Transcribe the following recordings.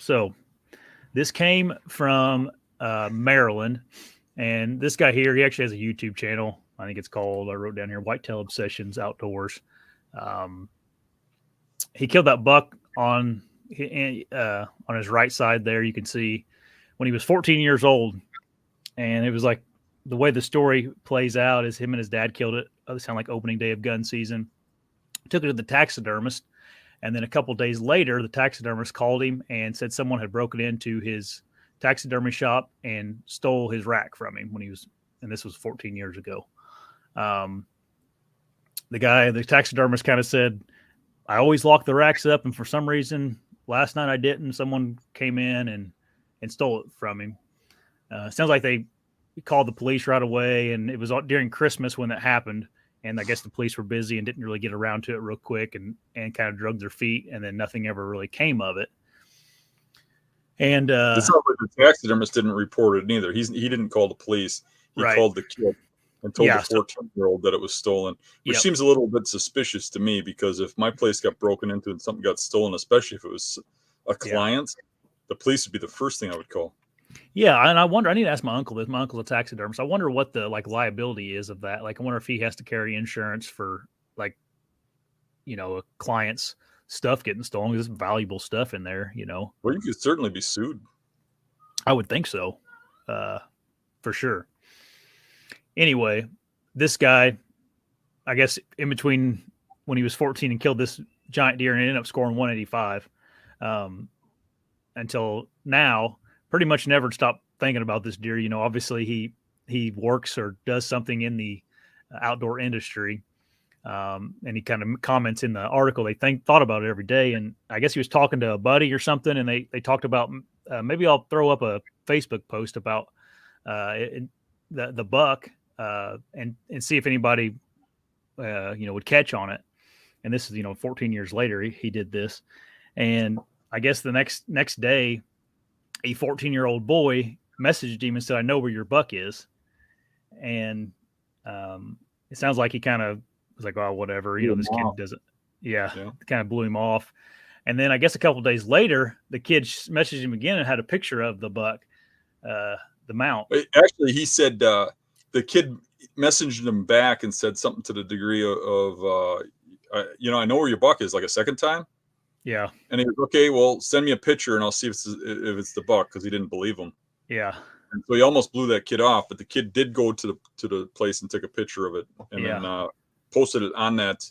So this came from Maryland, and this guy here, he actually has a YouTube channel. I think it's called, I wrote down here, Whitetail Obsessions Outdoors. Um, he killed that buck on his right side there. You can see when he was 14 years old, and it was like the way the story plays out is him and his dad killed it. It sounded like opening day of gun season. Took it to the taxidermist, and then a couple days later, the taxidermist called him and said someone had broken into his taxidermy shop and stole his rack from him when he was, and this was 14 years ago. The taxidermist kind of said, I always lock the racks up, and for some reason, last night I didn't. Someone came in and stole it from him. Sounds like they called the police right away, and it was during Christmas when that happened. And I guess the police were busy and didn't really get around to it real quick and kind of drugged their feet, and then nothing ever really came of it. And it's not like the taxidermist didn't report it either. He didn't call the police. He called the kid and told the 14-year-old that it was stolen, which seems a little bit suspicious to me, because if my place got broken into and something got stolen, especially if it was a client, the police would be the first thing I would call. Yeah, and I wonder, I need to ask my uncle this. My uncle's a taxidermist. I wonder what the liability is of that. Like, I wonder if he has to carry insurance for a client's stuff getting stolen. There's valuable stuff in there, Well, you could certainly be sued. I would think so, for sure. Anyway, this guy, I guess in between when he was 14 and killed this giant deer and ended up scoring 185, until now, pretty much never stopped thinking about this deer. Obviously he works or does something in the outdoor industry. And he kind of comments in the article, they thought about it every day. And I guess he was talking to a buddy or something. And they talked about, maybe I'll throw up a Facebook post about the buck and see if anybody, would catch on it. And this is, 14 years later, he did this. And I guess the next day, a 14-year-old boy messaged him and said, I know where your buck is. And it sounds like he kind of was like, oh, whatever, this kid doesn't. Yeah, kind of blew him off. And then I guess a couple of days later, the kid messaged him again and had a picture of the buck, the mount. Actually, he said the kid messaged him back and said something to the degree of I know where your buck is, like a second time. Yeah. And he was, okay, well, send me a picture and I'll see if it's the buck, because he didn't believe him. Yeah. And so he almost blew that kid off, but the kid did go to the place and take a picture of it and then posted it on that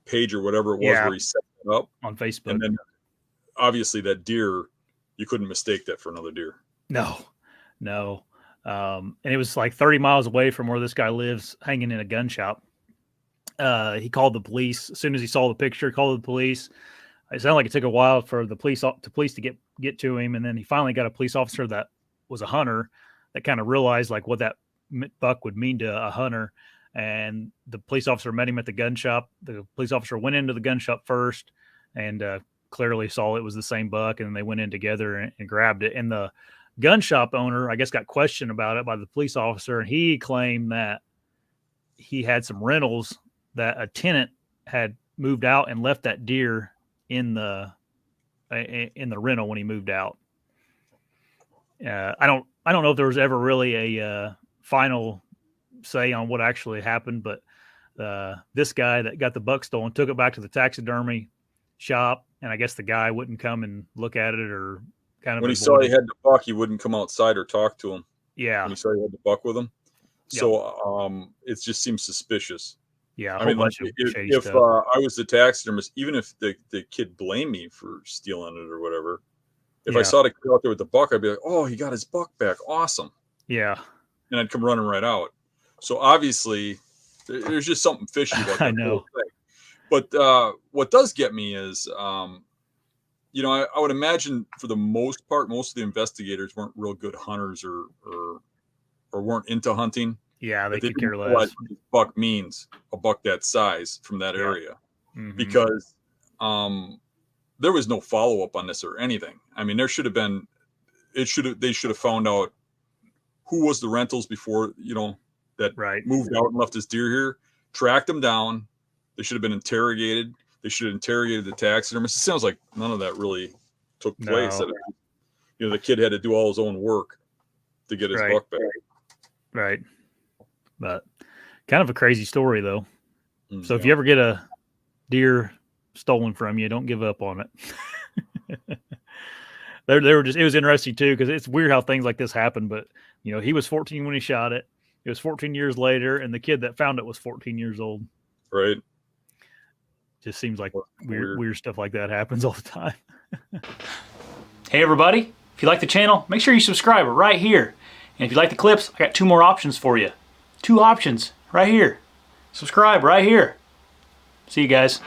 page or whatever it was where he set it up on Facebook. And then obviously that deer, you couldn't mistake that for another deer. No. And it was like 30 miles away from where this guy lives, hanging in a gun shop. He called the police as soon as he saw the picture. Called the police. It sounded like it took a while for the police to get to him, and then he finally got a police officer that was a hunter that kind of realized like what that buck would mean to a hunter. And the police officer met him at the gun shop. The police officer went into the gun shop first and clearly saw it was the same buck, and then they went in together and grabbed it. And the gun shop owner, I guess, got questioned about it by the police officer, and he claimed that he had some rentals that a tenant had moved out and left that deer in the rental when he moved out. I don't know if there was ever really a final say on what actually happened, but this guy that got the buck stolen took it back to the taxidermy shop, and I guess the guy wouldn't come and look at it, or kind of when he saw he had the buck, he wouldn't come outside or talk to him. Yeah, when he saw he had the buck with him. So it just seems suspicious. Yeah, I mean, like, if I was the taxidermist, even if the kid blamed me for stealing it or whatever, if I saw the kid out there with the buck, I'd be like, oh, he got his buck back. Awesome. Yeah. And I'd come running right out. So obviously there's just something fishy about that. I know. But what does get me is, I would imagine for the most part, most of the investigators weren't real good hunters or weren't into hunting. Yeah, they could care less. What buck means, a buck that size from that area, because there was no follow up on this or anything. I mean, there should have been. They should have found out who was the rentals before that moved out and left this deer here. Tracked them down. They should have been interrogated. They should have interrogated the taxidermist. It sounds like none of that really took place. No. That the kid had to do all his own work to get his buck back. Right. But kind of a crazy story, though. So if Yeah. you ever get a deer stolen from you, don't give up on it. They were just, it was interesting too, because it's weird how things like this happen. But he was 14 when he shot it. It was 14 years later, and the kid that found it was 14 years old. Right. Just seems like weird stuff like that happens all the time. Hey everybody, if you like the channel, make sure you subscribe right here. And if you like the clips, I got 2 more options for you. 2 options right here. Subscribe right here. See you guys.